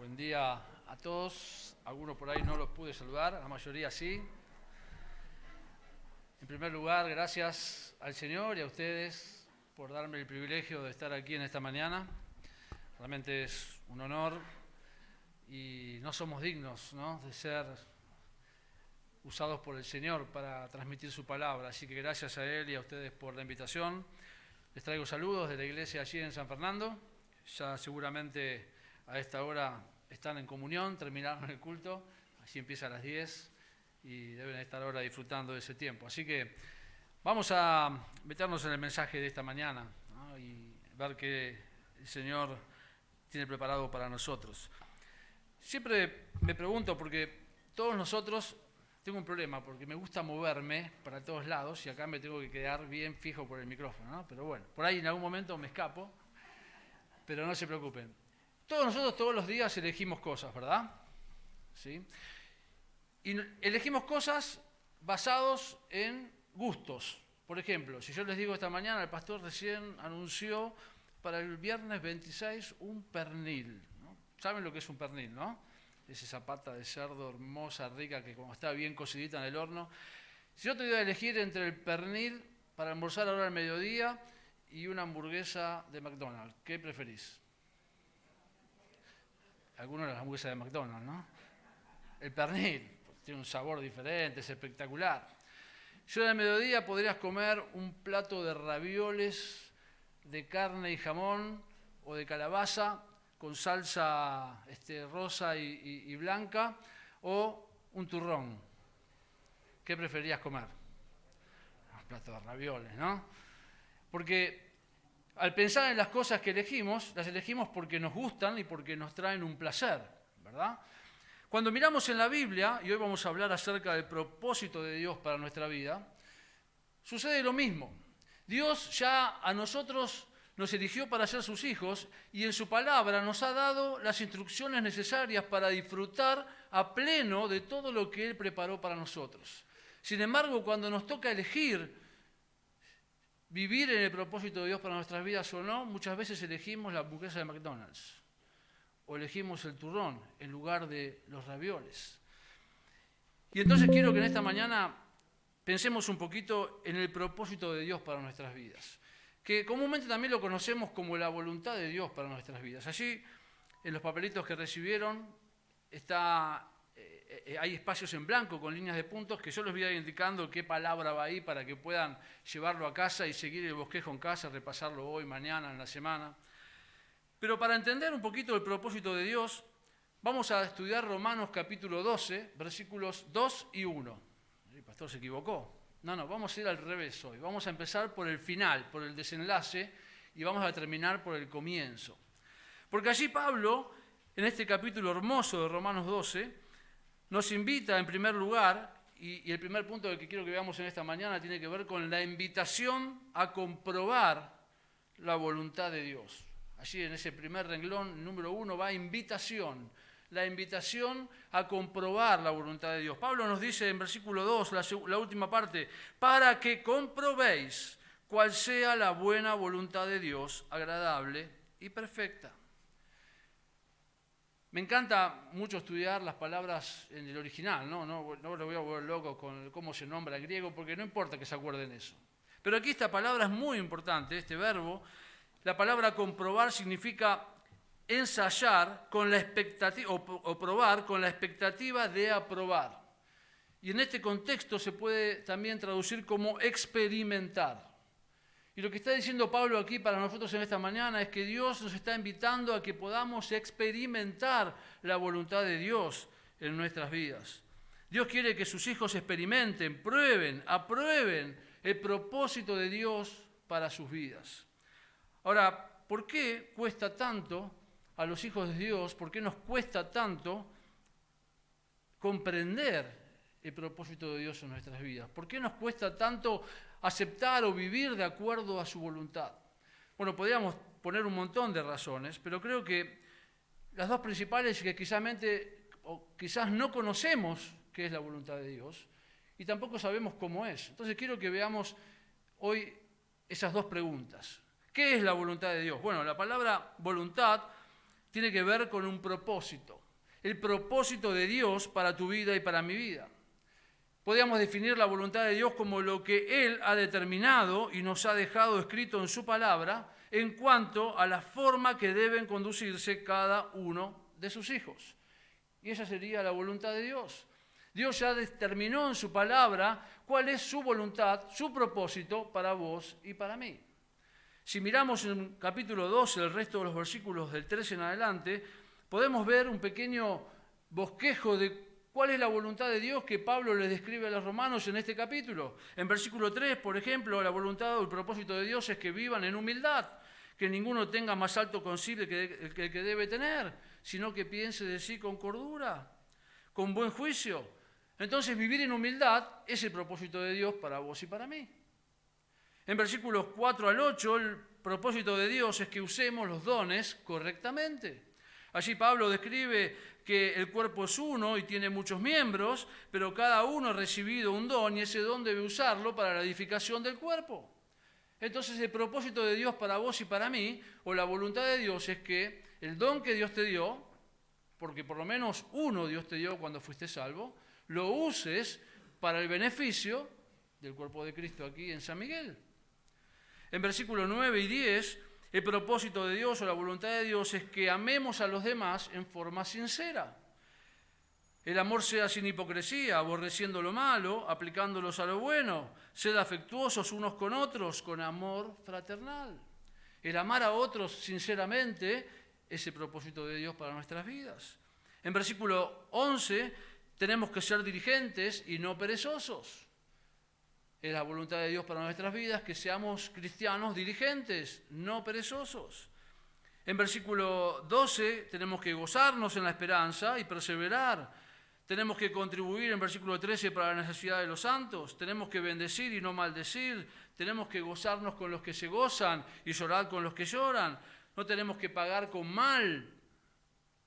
Buen día a todos. Algunos por ahí no los pude saludar, la mayoría sí. En primer lugar, gracias al Señor y a ustedes por darme el privilegio de estar aquí en esta mañana. Realmente es un honor y no somos dignos, ¿no?, de ser usados por el Señor para transmitir su palabra. Así que gracias a Él y a ustedes por la invitación. Les traigo saludos de la iglesia allí en San Fernando. Ya seguramente a esta hora están en comunión, terminaron el culto. Así empieza a las 10 y deben estar ahora disfrutando de ese tiempo. Así que vamos a meternos en el mensaje de esta mañana, ¿no?, y ver qué el Señor tiene preparado para nosotros. Siempre me pregunto, porque todos nosotros, tengo un problema, porque me gusta moverme para todos lados y acá me tengo que quedar bien fijo por el micrófono, ¿no? Pero bueno, por ahí en algún momento me escapo, pero no se preocupen. Todos nosotros todos los días elegimos cosas, ¿verdad? ¿Sí? Y elegimos cosas basados en gustos. Por ejemplo, si yo les digo esta mañana, el pastor recién anunció para el viernes 26 un pernil, ¿no? ¿Saben lo que es un pernil, no? Es esa pata de cerdo hermosa, rica, que como está bien cocidita en el horno. Si yo te digo a elegir entre el pernil para almorzar ahora al mediodía y una hamburguesa de McDonald's, ¿qué preferís? Algunos de las hamburguesas de McDonald's, ¿no? El pernil, tiene un sabor diferente, es espectacular. Yo al mediodía podrías comer un plato de ravioles de carne y jamón o de calabaza con salsa rosa y blanca, o un turrón. ¿Qué preferías comer? Un plato de ravioles, ¿no? Porque al pensar en las cosas que elegimos, las elegimos porque nos gustan y porque nos traen un placer, ¿verdad? Cuando miramos en la Biblia, y hoy vamos a hablar acerca del propósito de Dios para nuestra vida, sucede lo mismo. Dios ya a nosotros nos eligió para ser sus hijos y en su palabra nos ha dado las instrucciones necesarias para disfrutar a pleno de todo lo que Él preparó para nosotros. Sin embargo, cuando nos toca elegir vivir en el propósito de Dios para nuestras vidas o no, muchas veces elegimos la hamburguesa de McDonald's o elegimos el turrón en lugar de los ravioles. Y entonces quiero que en esta mañana pensemos un poquito en el propósito de Dios para nuestras vidas, que comúnmente también lo conocemos como la voluntad de Dios para nuestras vidas. Allí, en los papelitos que recibieron, hay espacios en blanco con líneas de puntos que yo les voy a ir indicando qué palabra va ahí para que puedan llevarlo a casa y seguir el bosquejo en casa, repasarlo hoy, mañana, en la semana. Pero para entender un poquito el propósito de Dios, vamos a estudiar Romanos capítulo 12, versículos 2 y 1. El pastor se equivocó. No, vamos a ir al revés hoy. Vamos a empezar por el final, por el desenlace, y vamos a terminar por el comienzo. Porque allí Pablo, en este capítulo hermoso de Romanos 12, nos invita en primer lugar, y el primer punto del que quiero que veamos en esta mañana tiene que ver con la invitación a comprobar la voluntad de Dios. Allí en ese primer renglón, número 1, va invitación. La invitación a comprobar la voluntad de Dios. Pablo nos dice en versículo 2, la última parte, para que comprobéis cuál sea la buena voluntad de Dios, agradable y perfecta. Me encanta mucho estudiar las palabras en el original, no lo voy a volver loco con cómo se nombra en griego, porque no importa que se acuerden eso. Pero aquí esta palabra es muy importante, este verbo. La palabra comprobar significa ensayar con la expectativa, o probar con la expectativa de aprobar. Y en este contexto se puede también traducir como experimentar. Y lo que está diciendo Pablo aquí para nosotros en esta mañana es que Dios nos está invitando a que podamos experimentar la voluntad de Dios en nuestras vidas. Dios quiere que sus hijos experimenten, prueben, aprueben el propósito de Dios para sus vidas. Ahora, ¿por qué cuesta tanto a los hijos de Dios? ¿Por qué nos cuesta tanto comprender el propósito de Dios en nuestras vidas? ¿Por qué nos cuesta tanto aceptar o vivir de acuerdo a su voluntad? Bueno, podríamos poner un montón de razones, pero creo que las dos principales es que quizás no conocemos qué es la voluntad de Dios y tampoco sabemos cómo es. Entonces quiero que veamos hoy esas dos preguntas. ¿Qué es la voluntad de Dios? Bueno, la palabra voluntad tiene que ver con un propósito. El propósito de Dios para tu vida y para mi vida. Podríamos definir la voluntad de Dios como lo que Él ha determinado y nos ha dejado escrito en su palabra en cuanto a la forma que deben conducirse cada uno de sus hijos. Y esa sería la voluntad de Dios. Dios ya determinó en su palabra cuál es su voluntad, su propósito para vos y para mí. Si miramos en capítulo 12, el resto de los versículos del 13 en adelante, podemos ver un pequeño bosquejo de cuál es la voluntad de Dios que Pablo les describe a los romanos en este capítulo. En versículo 3, por ejemplo, la voluntad o el propósito de Dios es que vivan en humildad, que ninguno tenga más alto concebible que el que debe tener, sino que piense de sí con cordura, con buen juicio. Entonces, vivir en humildad es el propósito de Dios para vos y para mí. En versículos 4 al 8, el propósito de Dios es que usemos los dones correctamente. Allí Pablo describe que el cuerpo es uno y tiene muchos miembros, pero cada uno ha recibido un don y ese don debe usarlo para la edificación del cuerpo. Entonces, el propósito de Dios para vos y para mí, o la voluntad de Dios, es que el don que Dios te dio, porque por lo menos uno Dios te dio cuando fuiste salvo, lo uses para el beneficio del cuerpo de Cristo aquí en San Miguel. En versículos 9 y 10, el propósito de Dios o la voluntad de Dios es que amemos a los demás en forma sincera. El amor sea sin hipocresía, aborreciendo lo malo, aplicándolos a lo bueno. Sed afectuosos unos con otros, con amor fraternal. El amar a otros sinceramente es el propósito de Dios para nuestras vidas. En versículo 11, tenemos que ser diligentes y no perezosos. Es la voluntad de Dios para nuestras vidas que seamos cristianos diligentes, no perezosos. En versículo 12 tenemos que gozarnos en la esperanza y perseverar. Tenemos que contribuir en versículo 13 para la necesidad de los santos. Tenemos que bendecir y no maldecir. Tenemos que gozarnos con los que se gozan y llorar con los que lloran. No tenemos que pagar con mal,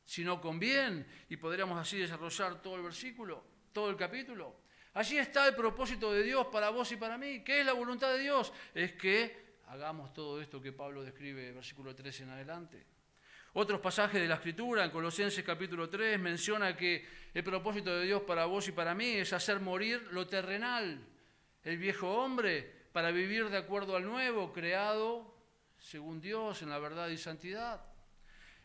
sino con bien. Y podríamos así desarrollar todo el versículo, todo el capítulo. Allí está el propósito de Dios para vos y para mí. ¿Qué es la voluntad de Dios? Es que hagamos todo esto que Pablo describe, versículo 13 en adelante. Otros pasajes de la Escritura, en Colosenses capítulo 3, menciona que el propósito de Dios para vos y para mí es hacer morir lo terrenal, el viejo hombre, para vivir de acuerdo al nuevo, creado según Dios en la verdad y santidad.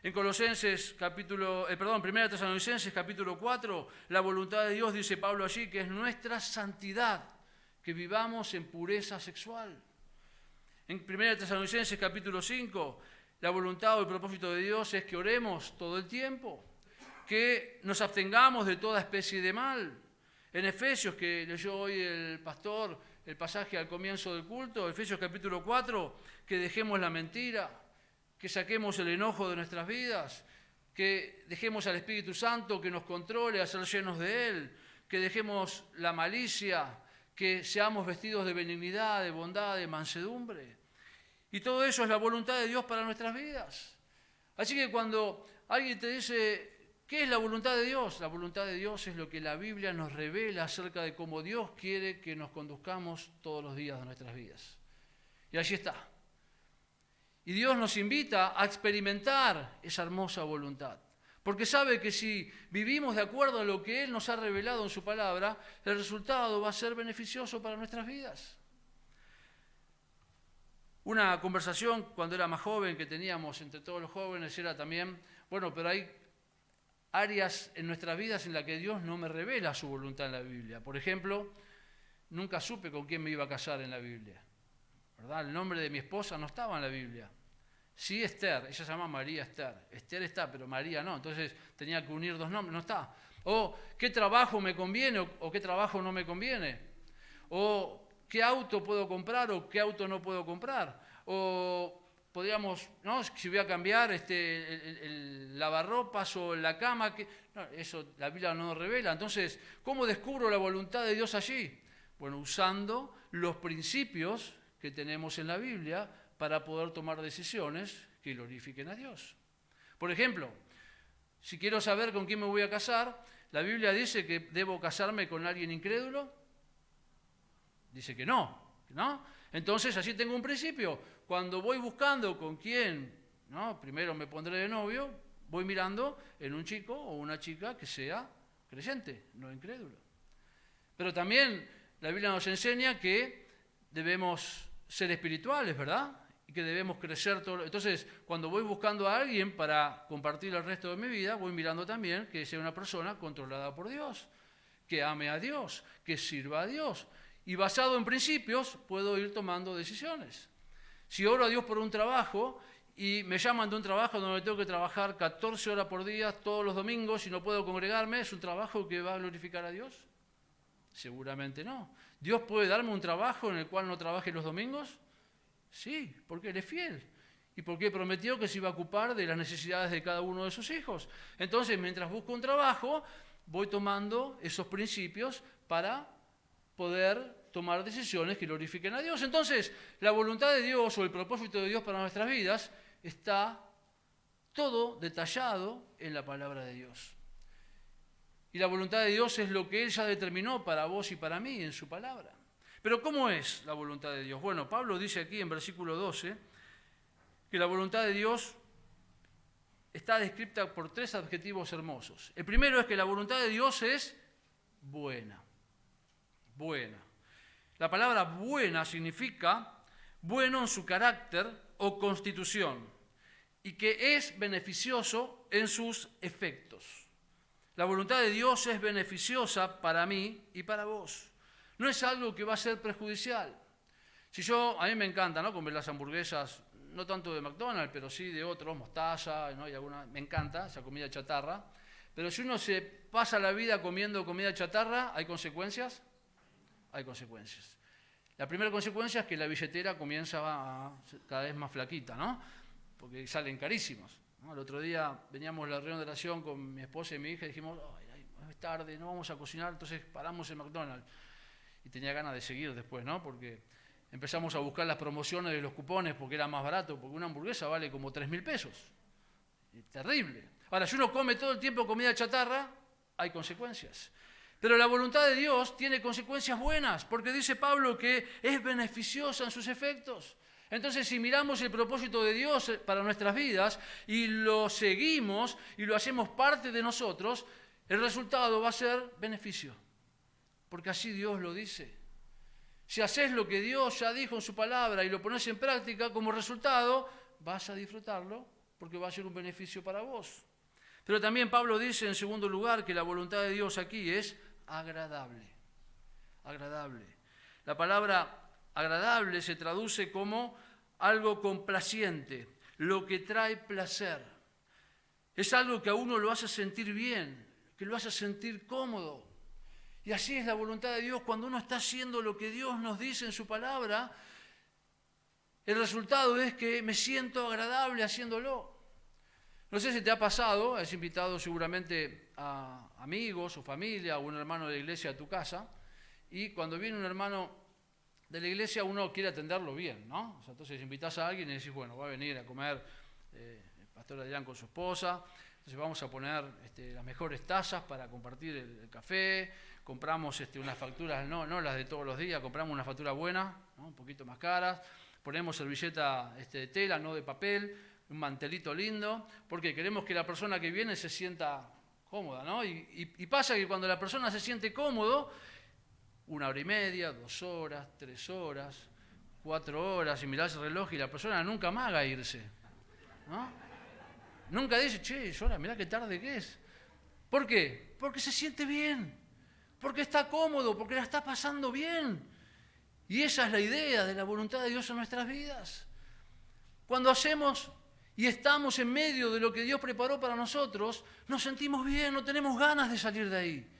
En Primera Tesalonicenses capítulo 4, la voluntad de Dios, dice Pablo allí, que es nuestra santidad, que vivamos en pureza sexual. En Primera Tesalonicenses capítulo 5, la voluntad o el propósito de Dios es que oremos todo el tiempo, que nos abstengamos de toda especie de mal. En Efesios, que leyó hoy el pastor, el pasaje al comienzo del culto, Efesios capítulo 4, que dejemos la mentira, que saquemos el enojo de nuestras vidas, que dejemos al Espíritu Santo que nos controle a ser llenos de Él, que dejemos la malicia, que seamos vestidos de benignidad, de bondad, de mansedumbre. Y todo eso es la voluntad de Dios para nuestras vidas. Así que cuando alguien te dice, ¿qué es la voluntad de Dios? La voluntad de Dios es lo que la Biblia nos revela acerca de cómo Dios quiere que nos conduzcamos todos los días de nuestras vidas. Y allí está. Y Dios nos invita a experimentar esa hermosa voluntad. Porque sabe que si vivimos de acuerdo a lo que Él nos ha revelado en su palabra, el resultado va a ser beneficioso para nuestras vidas. Una conversación cuando era más joven que teníamos entre todos los jóvenes era también, pero hay áreas en nuestras vidas en las que Dios no me revela su voluntad en la Biblia. Por ejemplo, nunca supe con quién me iba a casar en la Biblia. ¿Verdad? El nombre de mi esposa no estaba en la Biblia. Sí, Esther, ella se llama María Esther. Esther está, pero María no. Entonces tenía que unir dos nombres, no está. O qué trabajo me conviene o qué trabajo no me conviene. O qué auto puedo comprar o qué auto no puedo comprar. O podríamos, ¿no? Si voy a cambiar el lavarropas o la cama. No, eso la Biblia no nos revela. Entonces, ¿cómo descubro la voluntad de Dios allí? Bueno, usando los principios que tenemos en la Biblia para poder tomar decisiones que glorifiquen a Dios. Por ejemplo, si quiero saber con quién me voy a casar, ¿la Biblia dice que debo casarme con alguien incrédulo? Dice que no, ¿no? Entonces, así tengo un principio. Cuando voy buscando con quién, ¿no? Primero me pondré de novio, voy mirando en un chico o una chica que sea creyente, no incrédulo. Pero también la Biblia nos enseña que debemos ser espirituales, ¿verdad? Y que debemos crecer todo. Entonces, cuando voy buscando a alguien para compartir el resto de mi vida, voy mirando también que sea una persona controlada por Dios, que ame a Dios, que sirva a Dios. Y basado en principios, puedo ir tomando decisiones. Si oro a Dios por un trabajo y me llaman de un trabajo donde tengo que trabajar 14 horas por día, todos los domingos, y no puedo congregarme, ¿es un trabajo que va a glorificar a Dios? Seguramente no. ¿Dios puede darme un trabajo en el cual no trabaje los domingos? Sí, porque Él es fiel. Y porque prometió que se iba a ocupar de las necesidades de cada uno de sus hijos. Entonces, mientras busco un trabajo, voy tomando esos principios para poder tomar decisiones que glorifiquen a Dios. Entonces, la voluntad de Dios o el propósito de Dios para nuestras vidas está todo detallado en la palabra de Dios. Y la voluntad de Dios es lo que Él ya determinó para vos y para mí en su palabra. Pero ¿cómo es la voluntad de Dios? Bueno, Pablo dice aquí en versículo 12 que la voluntad de Dios está descrita por 3 adjetivos hermosos. El primero es que la voluntad de Dios es buena. Buena. La palabra buena significa bueno en su carácter o constitución y que es beneficioso en sus efectos. La voluntad de Dios es beneficiosa para mí y para vos. No es algo que va a ser perjudicial. A mí me encanta, ¿no?, comer las hamburguesas, no tanto de McDonald's, pero sí de otros, mostaza, ¿no? Me encanta esa comida chatarra. Pero si uno se pasa la vida comiendo comida chatarra, ¿hay consecuencias? Hay consecuencias. La primera consecuencia es que la billetera comienza a ser cada vez más flaquita, ¿no? Porque salen carísimos. El otro día veníamos a la reunión de oración con mi esposa y mi hija y dijimos, es tarde, no vamos a cocinar, entonces paramos en McDonald's. Y tenía ganas de seguir después, ¿no? Porque empezamos a buscar las promociones de los cupones porque era más barato, porque una hamburguesa vale como 3.000 pesos. Es terrible. Ahora, si uno come todo el tiempo comida chatarra, hay consecuencias. Pero la voluntad de Dios tiene consecuencias buenas, porque dice Pablo que es beneficiosa en sus efectos. Entonces, si miramos el propósito de Dios para nuestras vidas y lo seguimos y lo hacemos parte de nosotros, el resultado va a ser beneficio, porque así Dios lo dice. Si haces lo que Dios ya dijo en su palabra y lo pones en práctica, como resultado vas a disfrutarlo, porque va a ser un beneficio para vos. Pero también Pablo dice, en segundo lugar, que la voluntad de Dios aquí es agradable. Agradable. La palabra agradable se traduce como algo complaciente, lo que trae placer. Es algo que a uno lo hace sentir bien, que lo hace sentir cómodo. Y así es la voluntad de Dios cuando uno está haciendo lo que Dios nos dice en su palabra. El resultado es que me siento agradable haciéndolo. No sé si te ha pasado, has invitado seguramente a amigos o familia o un hermano de la iglesia a tu casa, y cuando viene un hermano de la iglesia uno quiere atenderlo bien, ¿no? Entonces invitas a alguien y decís, bueno, va a venir a comer el pastor Adrián con su esposa, entonces vamos a poner las mejores tazas para compartir el café, compramos unas facturas, no las de todos los días, compramos una factura buena, ¿no?, un poquito más caras, ponemos servilleta de tela, no de papel, un mantelito lindo, porque queremos que la persona que viene se sienta cómoda, ¿no? Y pasa que cuando la persona se siente cómodo, 1 hora y media, 2 horas, 3 horas, 4 horas, y mirás el reloj y la persona nunca más va a irse, ¿no? Nunca dice, che, Yora, mirá qué tarde que es. ¿Por qué? Porque se siente bien, porque está cómodo, porque la está pasando bien. Y esa es la idea de la voluntad de Dios en nuestras vidas. Cuando hacemos y estamos en medio de lo que Dios preparó para nosotros, nos sentimos bien, no tenemos ganas de salir de ahí.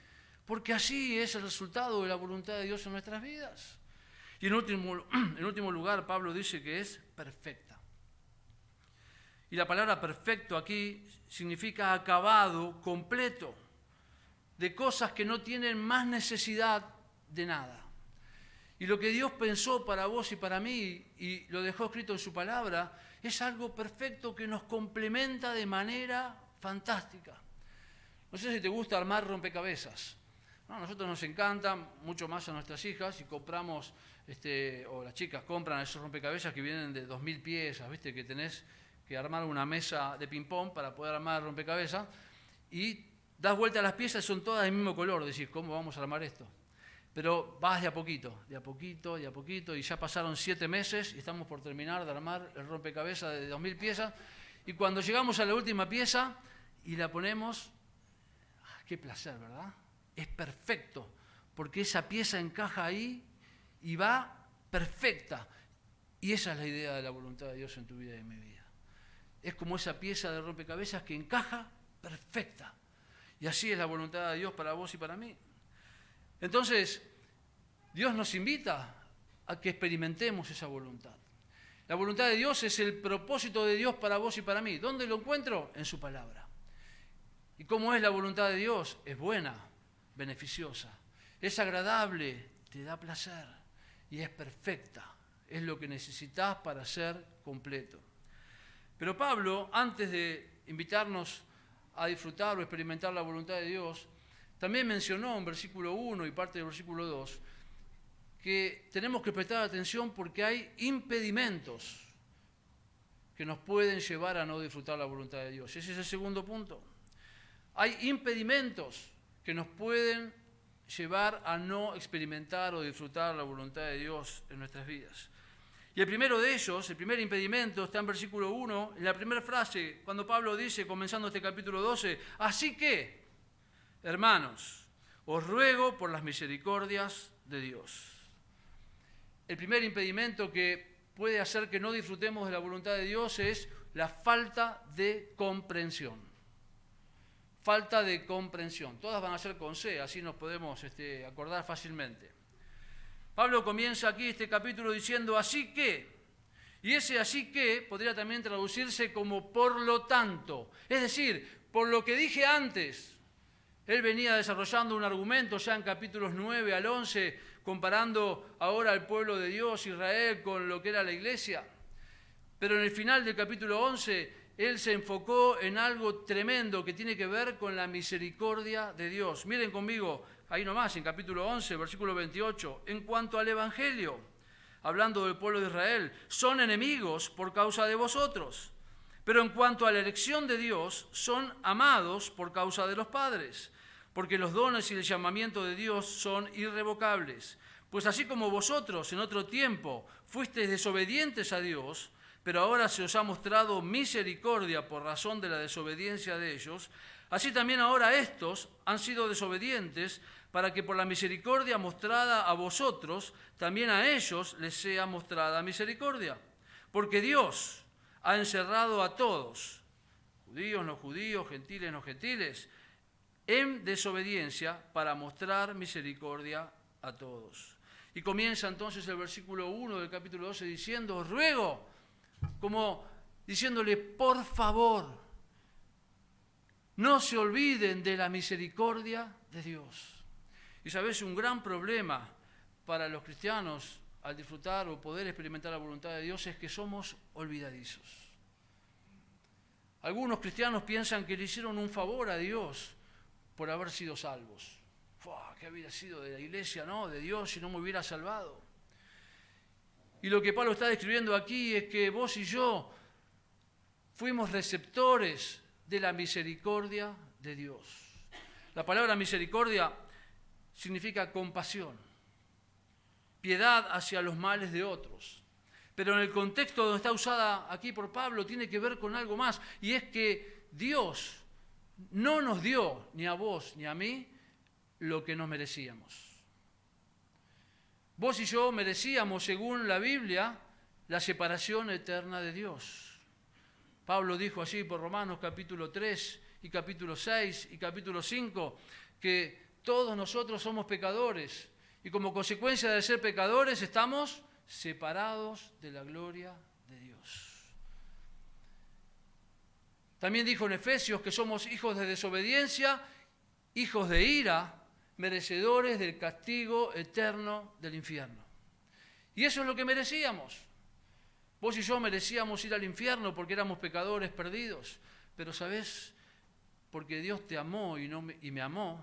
Porque así es el resultado de la voluntad de Dios en nuestras vidas. Y en último lugar, Pablo dice que es perfecta. Y la palabra perfecto aquí significa acabado, completo, de cosas que no tienen más necesidad de nada. Y lo que Dios pensó para vos y para mí, y lo dejó escrito en su palabra, es algo perfecto que nos complementa de manera fantástica. No sé si te gusta armar rompecabezas. No, a nosotros nos encanta, mucho más a nuestras hijas, y compramos, o las chicas compran esos rompecabezas que vienen de 2.000 piezas, ¿viste? Que tenés que armar una mesa de ping-pong para poder armar el rompecabezas, y das vuelta a las piezas y son todas del mismo color. Decís, ¿cómo vamos a armar esto? Pero vas de a poquito, de a poquito, de a poquito, y ya pasaron 7 meses y estamos por terminar de armar el rompecabezas de 2000 piezas. Y cuando llegamos a la última pieza y la ponemos, qué placer, ¿verdad? Es perfecto, porque esa pieza encaja ahí y va perfecta. Y esa es la idea de la voluntad de Dios en tu vida y en mi vida. Es como esa pieza de rompecabezas que encaja perfecta. Y así es la voluntad de Dios para vos y para mí. Entonces, Dios nos invita a que experimentemos esa voluntad. La voluntad de Dios es el propósito de Dios para vos y para mí. ¿Dónde lo encuentro? En su palabra. ¿Y cómo es la voluntad de Dios? Es buena, beneficiosa, es agradable, te da placer y es perfecta. Es lo que necesitas para ser completo. Pero Pablo, antes de invitarnos a disfrutar o experimentar la voluntad de Dios, también mencionó en versículo 1 y parte del versículo 2 que tenemos que prestar atención porque hay impedimentos que nos pueden llevar a no disfrutar la voluntad de Dios. Ese es el segundo punto. Hay impedimentos que nos pueden llevar a no experimentar o disfrutar la voluntad de Dios en nuestras vidas. Y el primero de ellos, el primer impedimento, está en versículo 1, en la primera frase, cuando Pablo dice, comenzando este capítulo 12, así que, hermanos, os ruego por las misericordias de Dios. El primer impedimento que puede hacer que no disfrutemos de la voluntad de Dios es la falta de comprensión. Falta de comprensión. Todas van a ser con C, así nos podemos acordar fácilmente. Pablo comienza aquí este capítulo diciendo así que, y ese así que podría también traducirse como por lo tanto. Es decir, por lo que dije antes. Él venía desarrollando un argumento ya en capítulos 9 al 11, comparando ahora al pueblo de Dios, Israel, con lo que era la iglesia. Pero en el final del capítulo 11, él se enfocó en algo tremendo que tiene que ver con la misericordia de Dios. Miren conmigo, ahí nomás, en capítulo 11, versículo 28, en cuanto al Evangelio, hablando del pueblo de Israel, son enemigos por causa de vosotros. Pero en cuanto a la elección de Dios, son amados por causa de los padres, porque los dones y el llamamiento de Dios son irrevocables. Pues así como vosotros en otro tiempo fuisteis desobedientes a Dios, pero ahora se os ha mostrado misericordia por razón de la desobediencia de ellos, así también ahora estos han sido desobedientes para que por la misericordia mostrada a vosotros, también a ellos les sea mostrada misericordia. Porque Dios ha encerrado a todos, judíos, no judíos, gentiles, no gentiles, en desobediencia para mostrar misericordia a todos. Y comienza entonces el versículo 1 del capítulo 12 diciendo, os ruego, como diciéndole, por favor, no se olviden de la misericordia de Dios. Y sabes, un gran problema para los cristianos al disfrutar o poder experimentar la voluntad de Dios es que somos olvidadizos. Algunos cristianos piensan que le hicieron un favor a Dios por haber sido salvos. ¿Qué había sido de la iglesia, no? De Dios, si no me hubiera salvado. Y lo que Pablo está describiendo aquí es que vos y yo fuimos receptores de la misericordia de Dios. La palabra misericordia significa compasión, piedad hacia los males de otros. Pero en el contexto donde está usada aquí por Pablo tiene que ver con algo más, y es que Dios no nos dio, ni a vos ni a mí, lo que nos merecíamos. Vos y yo merecíamos, según la Biblia, la separación eterna de Dios. Pablo dijo así por Romanos capítulo 3 y capítulo 6 y capítulo 5, que todos nosotros somos pecadores y como consecuencia de ser pecadores estamos separados de la gloria de Dios. También dijo en Efesios que somos hijos de desobediencia, hijos de ira, merecedores del castigo eterno del infierno. Y eso es lo que merecíamos. Vos y yo merecíamos ir al infierno porque éramos pecadores perdidos. Pero ¿sabés? Porque Dios te amó y me amó,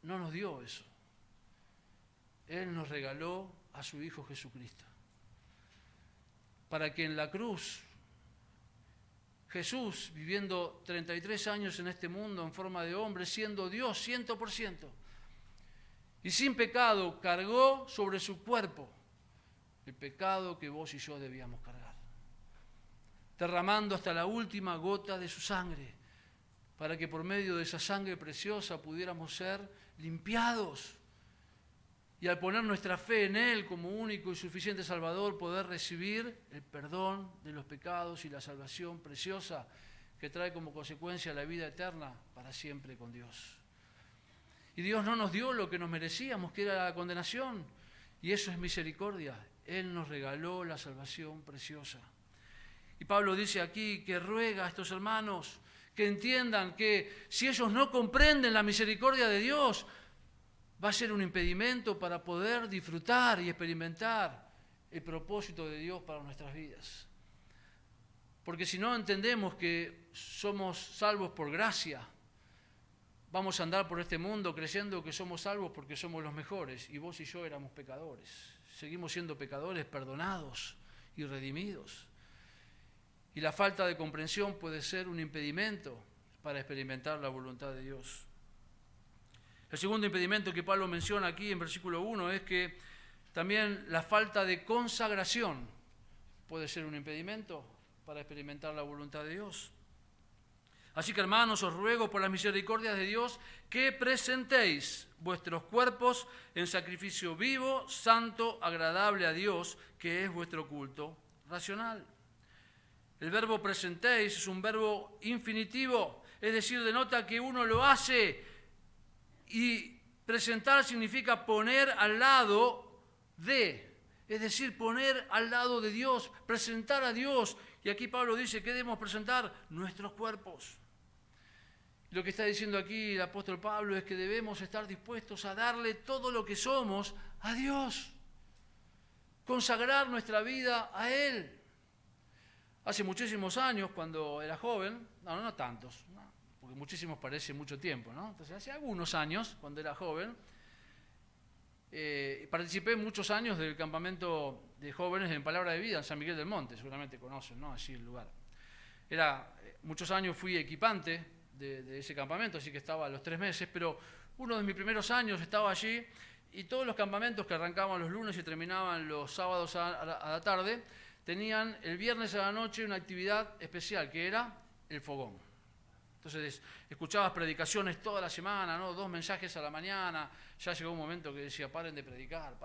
no nos dio eso. Él nos regaló a su Hijo Jesucristo. Para que en la cruz Jesús, viviendo 33 años en este mundo en forma de hombre, siendo Dios 100%, y sin pecado, cargó sobre su cuerpo el pecado que vos y yo debíamos cargar, derramando hasta la última gota de su sangre, para que por medio de esa sangre preciosa pudiéramos ser limpiados, y al poner nuestra fe en Él como único y suficiente Salvador, poder recibir el perdón de los pecados y la salvación preciosa que trae como consecuencia la vida eterna para siempre con Dios. Y Dios no nos dio lo que nos merecíamos, que era la condenación, y eso es misericordia. Él nos regaló la salvación preciosa. Y Pablo dice aquí que ruega a estos hermanos que entiendan que si ellos no comprenden la misericordia de Dios, va a ser un impedimento para poder disfrutar y experimentar el propósito de Dios para nuestras vidas. Porque si no entendemos que somos salvos por gracia, vamos a andar por este mundo creyendo que somos salvos porque somos los mejores, y vos y yo éramos pecadores. Seguimos siendo pecadores perdonados y redimidos. Y la falta de comprensión puede ser un impedimento para experimentar la voluntad de Dios. El segundo impedimento que Pablo menciona aquí en versículo 1 es que también la falta de consagración puede ser un impedimento para experimentar la voluntad de Dios. Así que, hermanos, os ruego por las misericordias de Dios que presentéis vuestros cuerpos en sacrificio vivo, santo, agradable a Dios, que es vuestro culto racional. El verbo presentéis es un verbo infinitivo, es decir, denota que uno lo hace. Y presentar significa poner al lado de, es decir, poner al lado de Dios, presentar a Dios. Y aquí Pablo dice que debemos presentar nuestros cuerpos. Lo que está diciendo aquí el apóstol Pablo es que debemos estar dispuestos a darle todo lo que somos a Dios, consagrar nuestra vida a Él. Hace muchísimos años, cuando era joven, no tantos, porque muchísimos parece mucho tiempo, ¿no? Entonces, hace algunos años, cuando era joven, participé muchos años del campamento de jóvenes en Palabra de Vida, en San Miguel del Monte, seguramente conocen, ¿no? Así el lugar. Muchos años fui equipante de ese campamento, así que estaba a los 3 meses, pero uno de mis primeros años estaba allí, y todos los campamentos que arrancaban los lunes y terminaban los sábados a la tarde, tenían el viernes a la noche una actividad especial, que era el fogón. Entonces, escuchabas predicaciones toda la semana, ¿no? 2 mensajes a la mañana. Ya llegó un momento que decía, paren de predicar.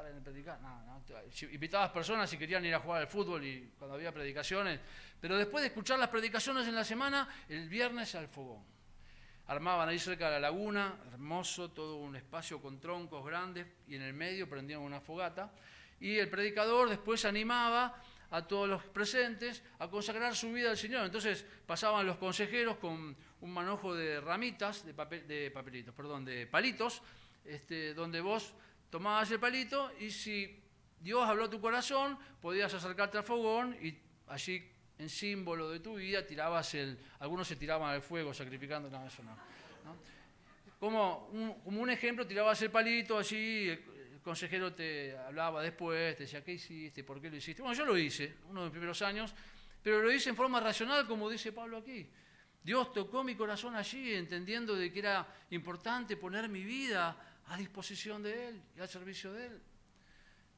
No. Invitabas personas y querían ir a jugar al fútbol y cuando había predicaciones. Pero después de escuchar las predicaciones en la semana, el viernes al fogón. Armaban ahí cerca de la laguna, hermoso, todo un espacio con troncos grandes, y en el medio prendían una fogata. Y el predicador después animaba a todos los presentes a consagrar su vida al Señor. Entonces pasaban los consejeros con un manojo de ramitas, de palitos, donde vos tomabas el palito, y si Dios habló a tu corazón, podías acercarte al fogón y allí, en símbolo de tu vida, algunos se tiraban al fuego sacrificando, eso no. Como un ejemplo, tirabas el palito allí. El consejero te hablaba después, te decía, ¿qué hiciste? ¿Por qué lo hiciste? Bueno, yo lo hice, uno de los primeros años, pero lo hice en forma racional, como dice Pablo aquí. Dios tocó mi corazón allí, entendiendo de que era importante poner mi vida a disposición de Él y al servicio de Él.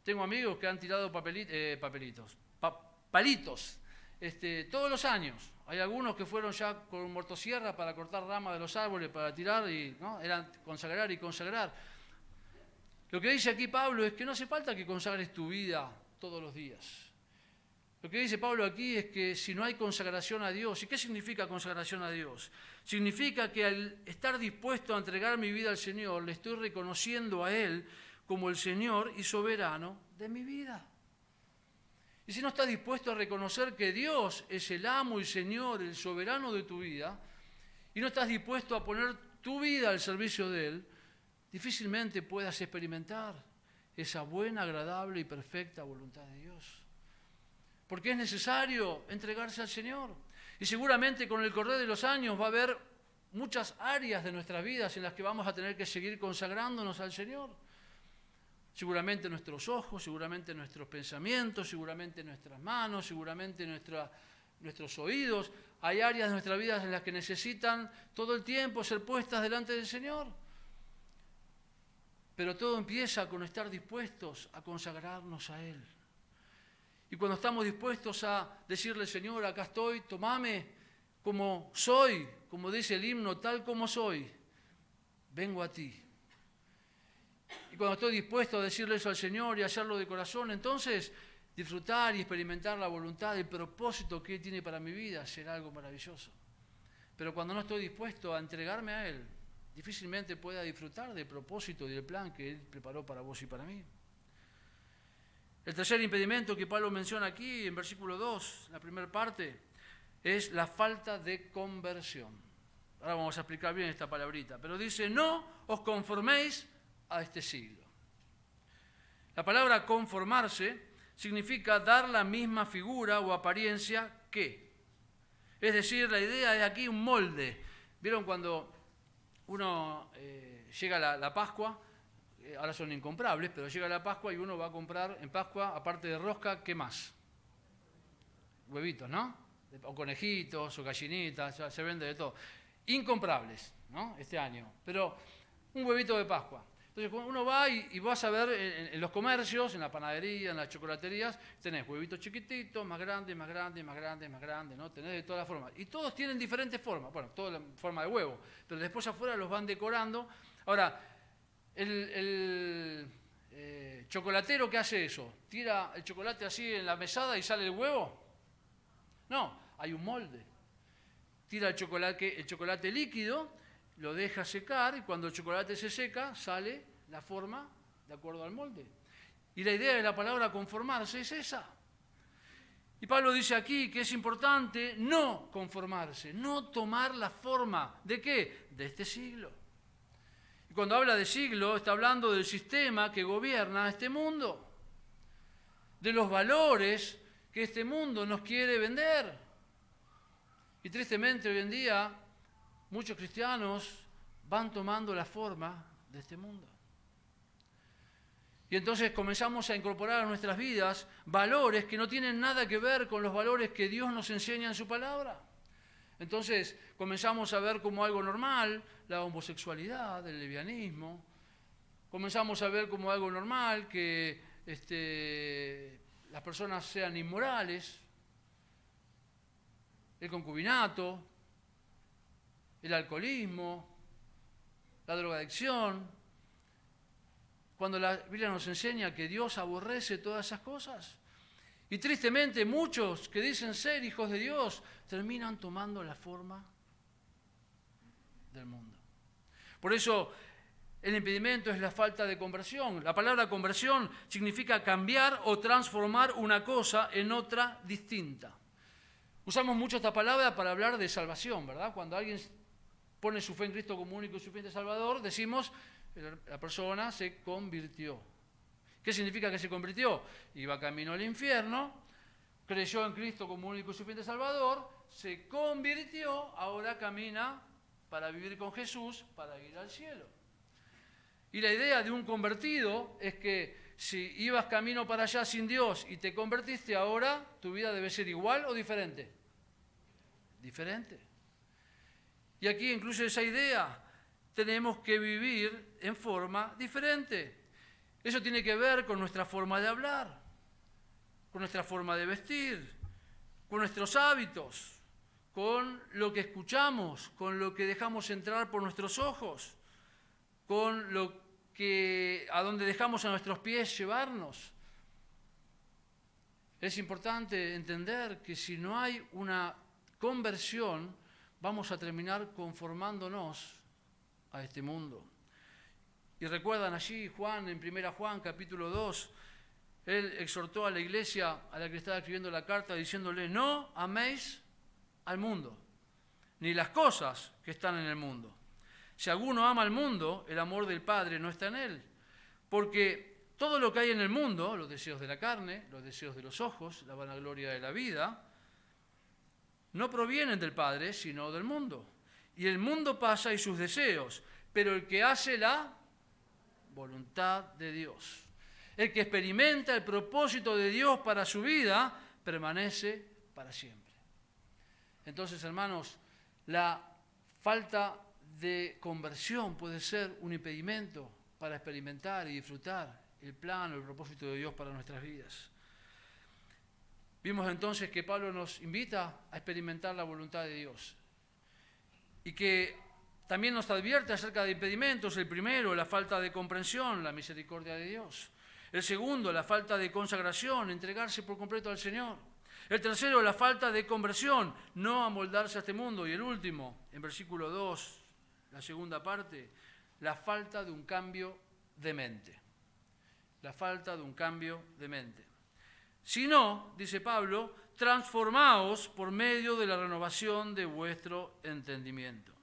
Tengo amigos que han tirado palitos, todos los años. Hay algunos que fueron ya con motosierra para cortar ramas de los árboles, para tirar, y ¿no? Eran consagrar y consagrar. Lo que dice aquí Pablo es que no hace falta que consagres tu vida todos los días. Lo que dice Pablo aquí es que si no hay consagración a Dios, ¿y qué significa consagración a Dios? Significa que al estar dispuesto a entregar mi vida al Señor, le estoy reconociendo a Él como el Señor y soberano de mi vida. Y si no estás dispuesto a reconocer que Dios es el amo y Señor, el soberano de tu vida, y no estás dispuesto a poner tu vida al servicio de Él, difícilmente puedas experimentar esa buena, agradable y perfecta voluntad de Dios. Porque es necesario entregarse al Señor. Y seguramente con el correr de los años va a haber muchas áreas de nuestras vidas en las que vamos a tener que seguir consagrándonos al Señor. Seguramente nuestros ojos, seguramente nuestros pensamientos, seguramente nuestras manos, seguramente nuestros oídos. Hay áreas de nuestra vida en las que necesitan todo el tiempo ser puestas delante del Señor. Pero todo empieza con estar dispuestos a consagrarnos a Él. Y cuando estamos dispuestos a decirle, Señor, acá estoy, tomame como soy, como dice el himno, tal como soy, vengo a ti. Y cuando estoy dispuesto a decirle eso al Señor y hacerlo de corazón, entonces disfrutar y experimentar la voluntad, el propósito que Él tiene para mi vida será algo maravilloso. Pero cuando no estoy dispuesto a entregarme a Él, difícilmente pueda disfrutar del propósito y del plan que Él preparó para vos y para mí. El tercer impedimento que Pablo menciona aquí en versículo 2, la primera parte, es la falta de conversión. Ahora vamos a explicar bien esta palabrita, pero dice, no os conforméis a este siglo. La palabra conformarse significa dar la misma figura o apariencia que. Es decir, la idea es aquí un molde. ¿Vieron cuando uno llega a la Pascua? Ahora son incomprables, pero llega la Pascua y uno va a comprar en Pascua, aparte de rosca, ¿qué más? Huevitos, ¿no? O conejitos, o gallinitas, ya se vende de todo. Incomprables, ¿no? Este año. Pero un huevito de Pascua. Entonces uno va y vas a ver en los comercios, en la panadería, en las chocolaterías, tenés huevitos chiquititos, más grandes, más grandes, más grandes, más grandes, ¿no? Tenés de todas las formas. Y todos tienen diferentes formas. Bueno, toda la forma de huevo. Pero después afuera los van decorando. Ahora, el chocolatero, ¿qué hace eso? ¿Tira el chocolate así en la mesada y sale el huevo? No, hay un molde. Tira el chocolate líquido, lo deja secar y cuando el chocolate se seca sale la forma de acuerdo al molde. Y la idea de la palabra conformarse es esa. Y Pablo dice aquí que es importante no conformarse, no tomar la forma ¿de qué? De este siglo. Y cuando habla de siglo, está hablando del sistema que gobierna este mundo, de los valores que este mundo nos quiere vender. Y tristemente hoy en día muchos cristianos van tomando la forma de este mundo. Y entonces comenzamos a incorporar a nuestras vidas valores que no tienen nada que ver con los valores que Dios nos enseña en su palabra. Entonces comenzamos a ver como algo normal la homosexualidad, el lesbianismo. Comenzamos a ver como algo normal que las personas sean inmorales, el concubinato, el alcoholismo, la drogadicción, cuando la Biblia nos enseña que Dios aborrece todas esas cosas. Y tristemente muchos que dicen ser hijos de Dios terminan tomando la forma del mundo. Por eso el impedimento es la falta de conversión. La palabra conversión significa cambiar o transformar una cosa en otra distinta. Usamos mucho esta palabra para hablar de salvación, ¿verdad? Cuando alguien pone su fe en Cristo como único y suficiente Salvador, decimos la persona se convirtió. ¿Qué significa que se convirtió? Iba camino al infierno, creyó en Cristo como único y suficiente Salvador, se convirtió, ahora camina para vivir con Jesús, para ir al cielo. Y la idea de un convertido es que si ibas camino para allá sin Dios y te convertiste, ahora tu vida debe ser igual o diferente. Diferente. Y aquí incluye esa idea. Tenemos que vivir en forma diferente. Eso tiene que ver con nuestra forma de hablar, con nuestra forma de vestir, con nuestros hábitos, con lo que escuchamos, con lo que dejamos entrar por nuestros ojos, con lo que a donde dejamos a nuestros pies llevarnos. Es importante entender que si no hay una conversión, vamos a terminar conformándonos a este mundo. Y recuerdan allí Juan, en 1 Juan capítulo 2, él exhortó a la iglesia a la que estaba escribiendo la carta diciéndole, no améis al mundo, ni las cosas que están en el mundo. Si alguno ama al mundo, el amor del Padre no está en él. Porque todo lo que hay en el mundo, los deseos de la carne, los deseos de los ojos, la vanagloria de la vida, no provienen del Padre, sino del mundo. Y el mundo pasa y sus deseos, pero el que hace la voluntad de Dios, el que experimenta el propósito de Dios para su vida, permanece para siempre. Entonces, hermanos, la falta de conversión puede ser un impedimento para experimentar y disfrutar el plan o el propósito de Dios para nuestras vidas. Vimos entonces que Pablo nos invita a experimentar la voluntad de Dios y que también nos advierte acerca de impedimentos. El primero, la falta de comprensión, la misericordia de Dios. El segundo, la falta de consagración, entregarse por completo al Señor. El tercero, la falta de conversión, no amoldarse a este mundo. Y el último, en versículo 2, la segunda parte, la falta de un cambio de mente. La falta de un cambio de mente. Si no, dice Pablo, transformaos por medio de la renovación de vuestro entendimiento.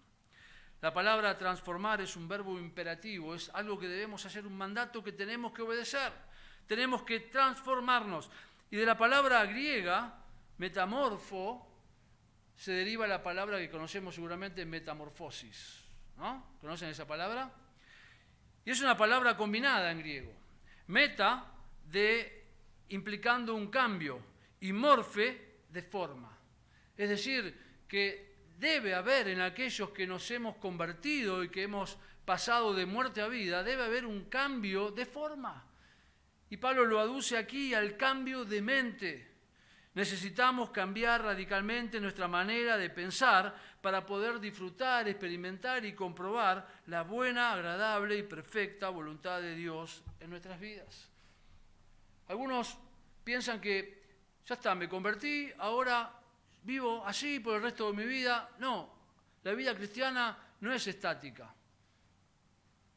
La palabra transformar es un verbo imperativo, es algo que debemos hacer, un mandato que tenemos que obedecer. Tenemos que transformarnos. Y de la palabra griega, metamorfo, se deriva la palabra que conocemos seguramente, metamorfosis. ¿No? ¿Conocen esa palabra? Y es una palabra combinada en griego. Meta, implicando un cambio, y morfe, de forma. Es decir, que debe haber en aquellos que nos hemos convertido y que hemos pasado de muerte a vida, debe haber un cambio de forma. Y Pablo lo aduce aquí al cambio de mente. Necesitamos cambiar radicalmente nuestra manera de pensar para poder disfrutar, experimentar y comprobar la buena, agradable y perfecta voluntad de Dios en nuestras vidas. Algunos piensan que ya está, me convertí, ahora vivo así por el resto de mi vida. No, la vida cristiana no es estática.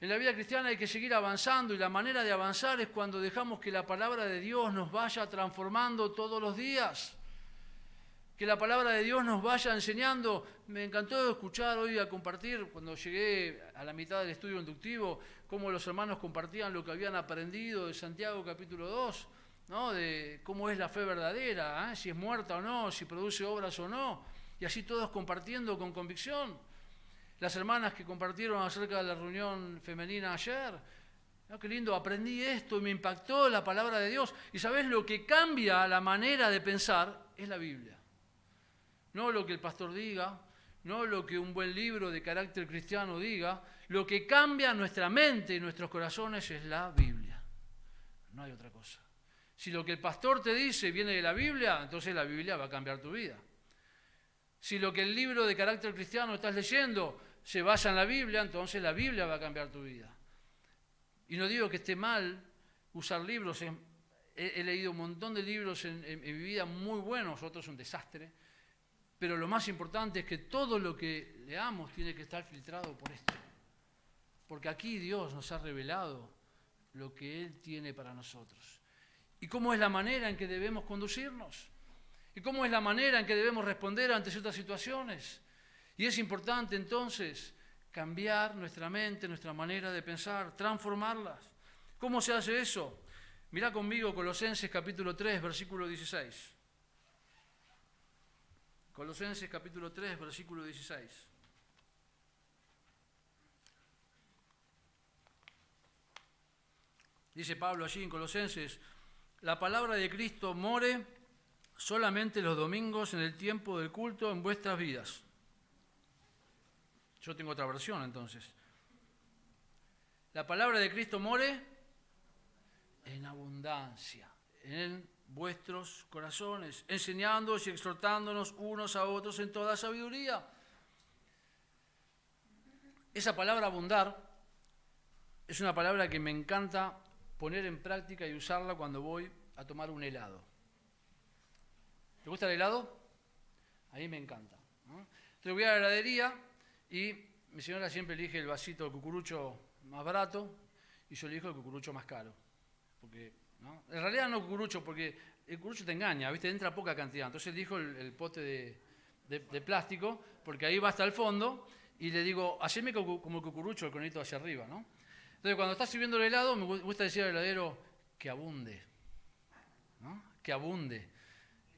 En la vida cristiana hay que seguir avanzando y la manera de avanzar es cuando dejamos que la palabra de Dios nos vaya transformando todos los días. Que la palabra de Dios nos vaya enseñando. Me encantó escuchar hoy a compartir, cuando llegué a la mitad del estudio inductivo, cómo los hermanos compartían lo que habían aprendido de Santiago capítulo 2, ¿no? De cómo es la fe verdadera, si es muerta o no, si produce obras o no, y así todos compartiendo con convicción. Las hermanas que compartieron acerca de la reunión femenina ayer, ¿no? Qué lindo, aprendí esto y me impactó la palabra de Dios. Y ¿sabés? Lo que cambia la manera de pensar es la Biblia. No lo que el pastor diga, no lo que un buen libro de carácter cristiano diga, lo que cambia nuestra mente y nuestros corazones es la Biblia. No hay otra cosa. Si lo que el pastor te dice viene de la Biblia, entonces la Biblia va a cambiar tu vida. Si lo que el libro de carácter cristiano estás leyendo se basa en la Biblia, entonces la Biblia va a cambiar tu vida. Y no digo que esté mal usar libros. He leído un montón de libros en mi vida muy buenos, otros un desastre. Pero lo más importante es que todo lo que leamos tiene que estar filtrado por esto. Porque aquí Dios nos ha revelado lo que Él tiene para nosotros. Y cómo es la manera en que debemos conducirnos. Y cómo es la manera en que debemos responder ante ciertas situaciones. Y es importante entonces cambiar nuestra mente, nuestra manera de pensar, transformarlas. ¿Cómo se hace eso? Mirá conmigo Colosenses capítulo 3, versículo 16. Colosenses capítulo 3, versículo 16. Dice Pablo allí en Colosenses, la palabra de Cristo more solamente los domingos en el tiempo del culto en vuestras vidas. Yo tengo otra versión entonces. La palabra de Cristo more en abundancia, en vuestros corazones, enseñándoos y exhortándonos unos a otros en toda sabiduría. Esa palabra abundar es una palabra que me encanta poner en práctica y usarla cuando voy a tomar un helado. ¿Te gusta el helado? A mí me encanta, ¿no? Entonces voy a la heladería y mi señora siempre elige el vasito de cucurucho más barato y yo elijo el cucurucho más caro. Porque, ¿no? En realidad no cucurucho, porque el cucurucho te engaña, ¿viste? Entra poca cantidad. Entonces elijo el pote de plástico, porque ahí va hasta el fondo, y le digo, haceme como el cucurucho, el conito hacia arriba, ¿no? Entonces cuando estás sirviendo el helado, me gusta decir al heladero que abunde, ¿no? Que abunde.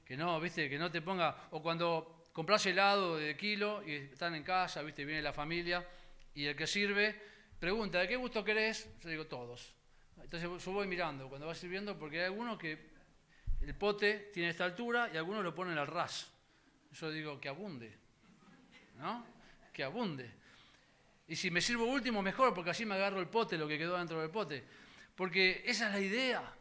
Que no, ¿viste? Que no te ponga... O cuando compras helado de kilo y están en casa, ¿viste? Viene la familia, y el que sirve pregunta, ¿de qué gusto querés? Yo digo, todos. Entonces yo voy mirando cuando va sirviendo, porque hay algunos que el pote tiene esta altura y algunos lo ponen al ras. Yo digo que abunde, ¿no? Que abunde. Y si me sirvo último, mejor, porque así me agarro el pote, lo que quedó dentro del pote. Porque esa es la idea.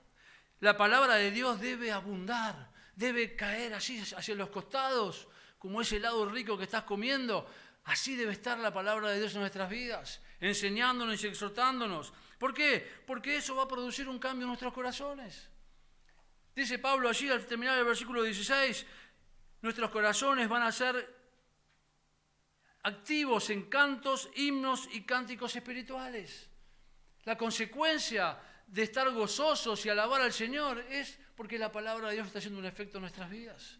La palabra de Dios debe abundar, debe caer así hacia los costados, como ese helado rico que estás comiendo. Así debe estar la palabra de Dios en nuestras vidas, enseñándonos y exhortándonos. ¿Por qué? Porque eso va a producir un cambio en nuestros corazones. Dice Pablo allí al terminar el versículo 16, nuestros corazones van a ser activos en cantos, himnos y cánticos espirituales. La consecuencia de estar gozosos y alabar al Señor es porque la palabra de Dios está haciendo un efecto en nuestras vidas.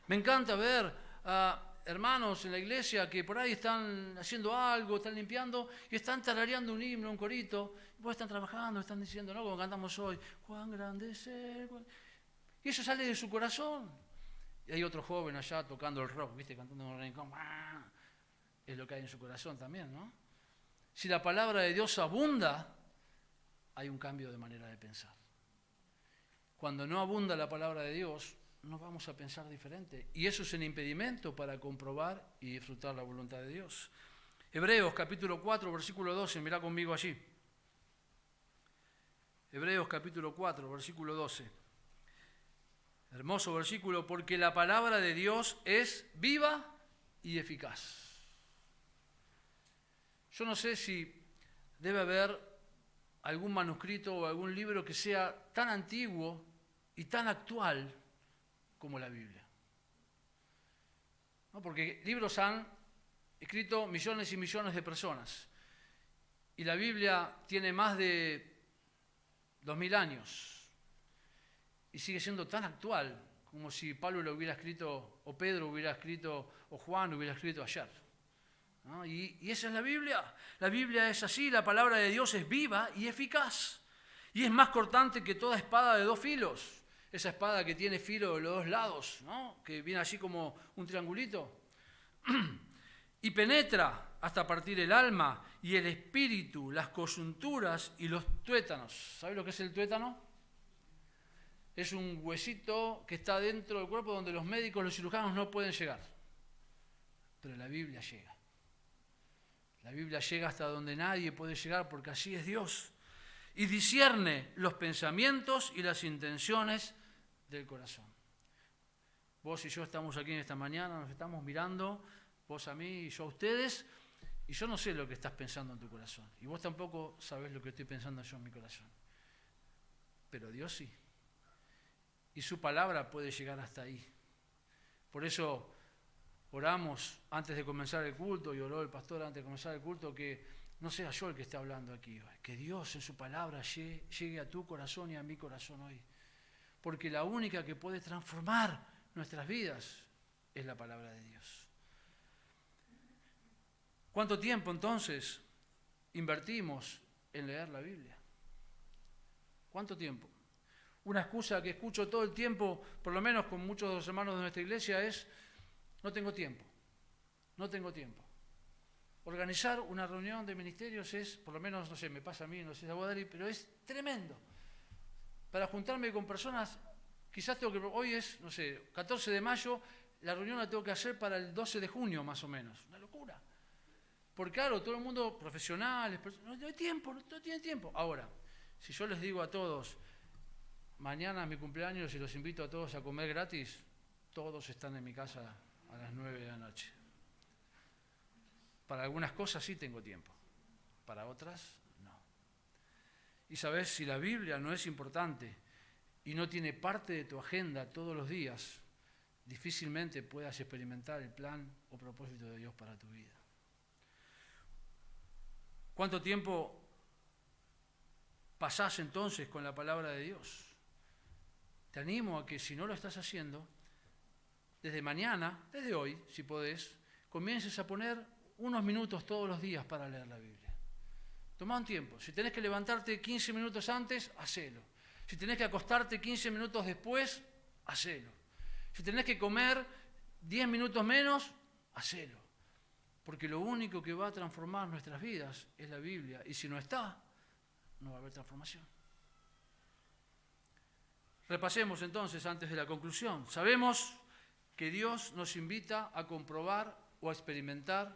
Me encanta ver a hermanos en la iglesia que por ahí están haciendo algo, están limpiando y están tarareando un himno, un corito, y pues están trabajando, están diciendo, ¿no? Como cantamos hoy, cuán grande es Él. Y eso sale de su corazón. Y hay otro joven allá tocando el rock, ¿viste? Cantando un rincón. Es lo que hay en su corazón también, ¿no? Si la palabra de Dios abunda, hay un cambio de manera de pensar. Cuando no abunda la palabra de Dios, no vamos a pensar diferente. Y eso es un impedimento para comprobar y disfrutar la voluntad de Dios. Hebreos capítulo 4, versículo 12, mirá conmigo allí. Hebreos capítulo 4, versículo 12. Hermoso versículo, porque la palabra de Dios es viva y eficaz. Yo no sé si debe haber algún manuscrito o algún libro que sea tan antiguo y tan actual como la Biblia. ¿No? Porque libros han escrito millones y millones de personas. Y la Biblia tiene más de 2000 años. Y sigue siendo tan actual como si Pablo lo hubiera escrito, o Pedro hubiera escrito, o Juan hubiera escrito ayer. ¿No? Y esa es la Biblia. La Biblia es así, la palabra de Dios es viva y eficaz. Y es más cortante que toda espada de dos filos. Esa espada que tiene filo de los dos lados, ¿no? Que viene así como un triangulito. Y penetra hasta partir el alma y el espíritu, las coyunturas y los tuétanos. ¿Sabes lo que es el tuétano? Es un huesito que está dentro del cuerpo donde los médicos, los cirujanos no pueden llegar. Pero la Biblia llega. La Biblia llega hasta donde nadie puede llegar porque así es Dios. Y discierne los pensamientos y las intenciones del corazón. Vos y yo estamos aquí en esta mañana, nos estamos mirando, vos a mí y yo a ustedes, y yo no sé lo que estás pensando en tu corazón. Y vos tampoco sabés lo que estoy pensando yo en mi corazón. Pero Dios sí. Y su palabra puede llegar hasta ahí. Por eso oramos antes de comenzar el culto, y oró el pastor antes de comenzar el culto, que no sea yo el que esté hablando aquí hoy, que Dios en su palabra llegue a tu corazón y a mi corazón hoy. Porque la única que puede transformar nuestras vidas es la palabra de Dios. ¿Cuánto tiempo entonces invertimos en leer la Biblia? ¿Cuánto tiempo? Una excusa que escucho todo el tiempo, por lo menos con muchos de los hermanos de nuestra iglesia, es: no tengo tiempo, no tengo tiempo. Organizar una reunión de ministerios es, por lo menos, no sé, me pasa a mí, no sé, a vos, Dari, pero es tremendo. Para juntarme con personas, quizás tengo que, hoy es, no sé, 14 de mayo, la reunión la tengo que hacer para el 12 de junio más o menos. Una locura. Porque claro, todo el mundo, profesionales, no hay tiempo, no tienen tiempo. Ahora, si yo les digo a todos, mañana es mi cumpleaños y los invito a todos a comer gratis, todos están en mi casa a las 9 de la noche. Para algunas cosas sí tengo tiempo, para otras no. Y sabes, si la Biblia no es importante y no tiene parte de tu agenda todos los días, difícilmente puedas experimentar el plan o propósito de Dios para tu vida. ¿Cuánto tiempo pasás entonces con la palabra de Dios? Te animo a que, si no lo estás haciendo, desde mañana, desde hoy, si podés, comiences a poner unos minutos todos los días para leer la Biblia. Tomá un tiempo. Si tenés que levantarte 15 minutos antes, hacelo. Si tenés que acostarte 15 minutos después, hacelo. Si tenés que comer 10 minutos menos, hacelo. Porque lo único que va a transformar nuestras vidas es la Biblia. Y si no está, no va a haber transformación. Repasemos entonces antes de la conclusión. Sabemos que Dios nos invita a comprobar o a experimentar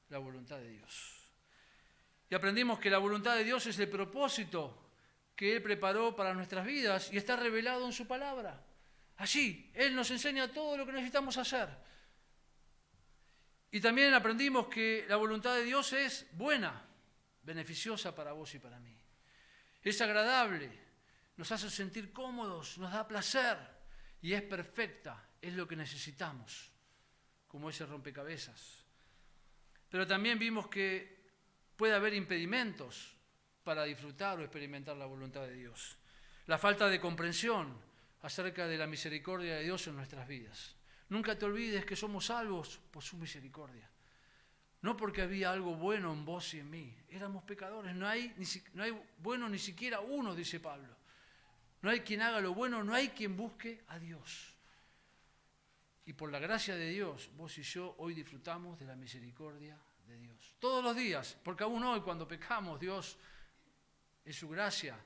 la voluntad de Dios. Y aprendimos que la voluntad de Dios es el propósito que Él preparó para nuestras vidas y está revelado en su palabra. Allí, Él nos enseña todo lo que necesitamos hacer. Y también aprendimos que la voluntad de Dios es buena, beneficiosa para vos y para mí. Es agradable, nos hace sentir cómodos, nos da placer y es perfecta, es lo que necesitamos, como ese rompecabezas. Pero también vimos que puede haber impedimentos para disfrutar o experimentar la voluntad de Dios. La falta de comprensión acerca de la misericordia de Dios en nuestras vidas. Nunca te olvides que somos salvos por su misericordia. No porque había algo bueno en vos y en mí. Éramos pecadores. No hay bueno ni siquiera uno, dice Pablo. No hay quien haga lo bueno, no hay quien busque a Dios. Y por la gracia de Dios, vos y yo hoy disfrutamos de la misericordia de Dios. Todos los días, porque aún hoy cuando pecamos, Dios en su gracia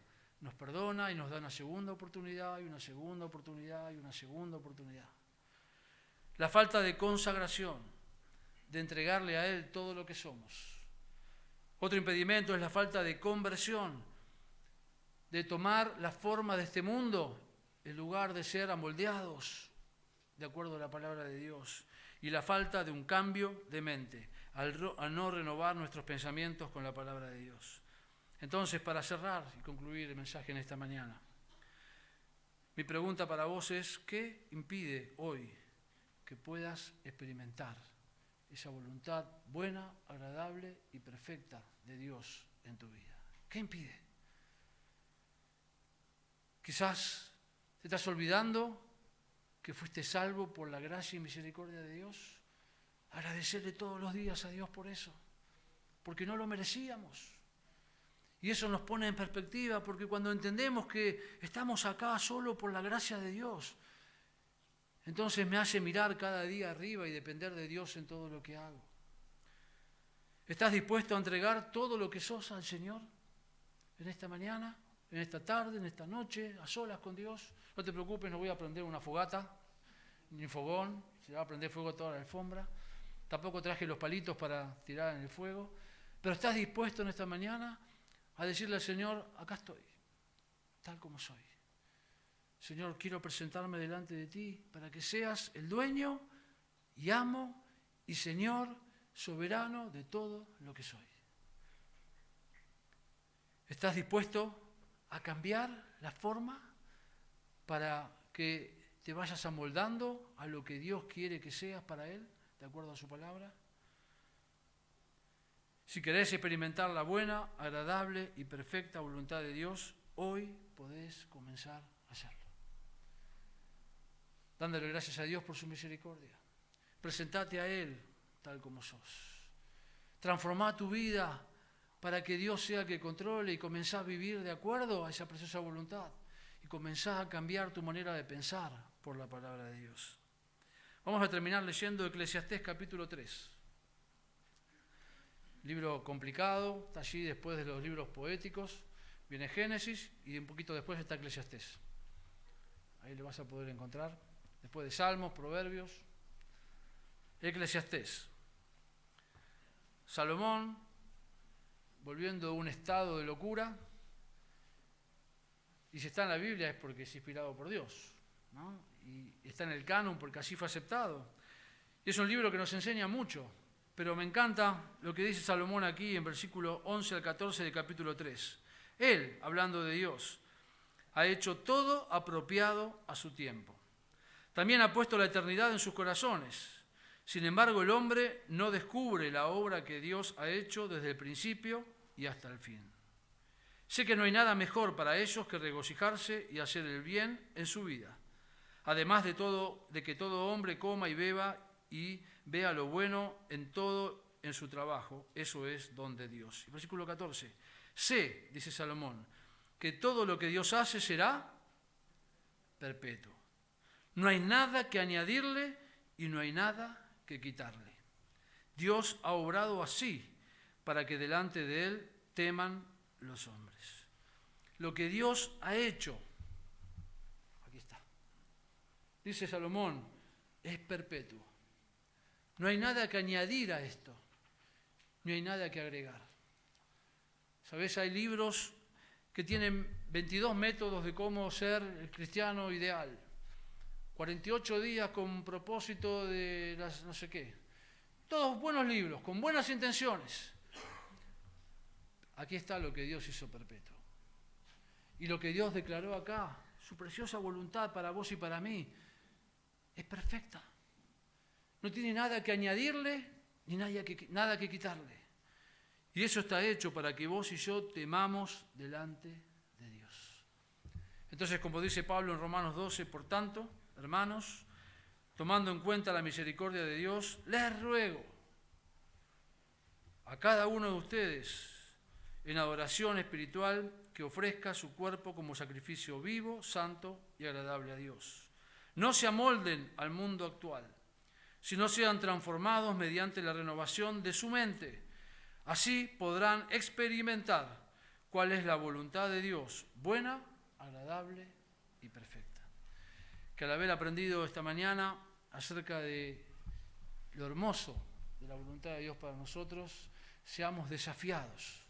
nos perdona y nos da una segunda oportunidad y una segunda oportunidad y una segunda oportunidad. La falta de consagración, de entregarle a Él todo lo que somos. Otro impedimento es la falta de conversión, de tomar la forma de este mundo en lugar de ser amoldeados de acuerdo a la palabra de Dios. Y la falta de un cambio de mente, al no renovar nuestros pensamientos con la palabra de Dios. Entonces, para cerrar y concluir el mensaje en esta mañana, mi pregunta para vos es, ¿qué impide hoy que puedas experimentar esa voluntad buena, agradable y perfecta de Dios en tu vida? ¿Qué impide? Quizás te estás olvidando que fuiste salvo por la gracia y misericordia de Dios. Agradecerle todos los días a Dios por eso, porque no lo merecíamos. Y eso nos pone en perspectiva, porque cuando entendemos que estamos acá solo por la gracia de Dios, entonces me hace mirar cada día arriba y depender de Dios en todo lo que hago. ¿Estás dispuesto a entregar todo lo que sos al Señor en esta mañana, en esta tarde, en esta noche, a solas con Dios? No te preocupes, no voy a prender una fogata, ni un fogón, se va a prender fuego toda la alfombra. Tampoco traje los palitos para tirar en el fuego. Pero ¿estás dispuesto en esta mañana a decirle al Señor, acá estoy, tal como soy? Señor, quiero presentarme delante de ti para que seas el dueño y amo y Señor soberano de todo lo que soy. ¿Estás dispuesto a cambiar la forma para que te vayas amoldando a lo que Dios quiere que seas para Él, de acuerdo a su palabra? Si querés experimentar la buena, agradable y perfecta voluntad de Dios, hoy podés comenzar a hacerlo. Dándole gracias a Dios por su misericordia. Presentate a Él tal como sos. Transformá tu vida para que Dios sea el que controle y comenzá a vivir de acuerdo a esa preciosa voluntad. Y comenzá a cambiar tu manera de pensar por la palabra de Dios. Vamos a terminar leyendo Eclesiastés capítulo 3. Libro complicado, está allí después de los libros poéticos. Viene Génesis y un poquito después está Eclesiastés. Ahí lo vas a poder encontrar. Después de Salmos, Proverbios. Eclesiastés. Salomón, volviendo a un estado de locura, y si está en la Biblia es porque es inspirado por Dios, ¿no? Y está en el canon porque así fue aceptado. Y es un libro que nos enseña mucho, pero me encanta lo que dice Salomón aquí en versículo 11 al 14 del capítulo 3. Él, hablando de Dios, ha hecho todo apropiado a su tiempo. También ha puesto la eternidad en sus corazones. Sin embargo, el hombre no descubre la obra que Dios ha hecho desde el principio y hasta el fin. Sé que no hay nada mejor para ellos que regocijarse y hacer el bien en su vida. Además de que todo hombre coma y beba y vea lo bueno en todo en su trabajo. Eso es don de Dios. Y versículo 14. Sé, dice Salomón, que todo lo que Dios hace será perpetuo. No hay nada que añadirle y no hay nada que quitarle. Dios ha obrado así para que delante de Él teman los hombres. Lo que Dios ha hecho, aquí está. Dice Salomón, es perpetuo. No hay nada que añadir a esto, no hay nada que agregar. ¿Sabes? Hay libros que tienen 22 métodos de cómo ser el cristiano ideal, 48 días con propósito de las no sé qué. Todos buenos libros, con buenas intenciones. Aquí está lo que Dios hizo perpetuo. Y lo que Dios declaró acá, su preciosa voluntad para vos y para mí, es perfecta. No tiene nada que añadirle ni nada que quitarle. Y eso está hecho para que vos y yo temamos delante de Dios. Entonces, como dice Pablo en Romanos 12, por tanto, hermanos, tomando en cuenta la misericordia de Dios, les ruego a cada uno de ustedes en adoración espiritual que ofrezca su cuerpo como sacrificio vivo, santo y agradable a Dios. No se amolden al mundo actual, sino sean transformados mediante la renovación de su mente. Así podrán experimentar cuál es la voluntad de Dios, buena, agradable y perfecta. Que al haber aprendido esta mañana acerca de lo hermoso de la voluntad de Dios para nosotros, seamos desafiados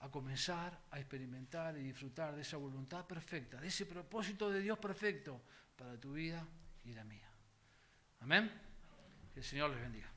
a comenzar a experimentar y disfrutar de esa voluntad perfecta, de ese propósito de Dios perfecto para tu vida y la mía. Amén. Que el Señor les bendiga.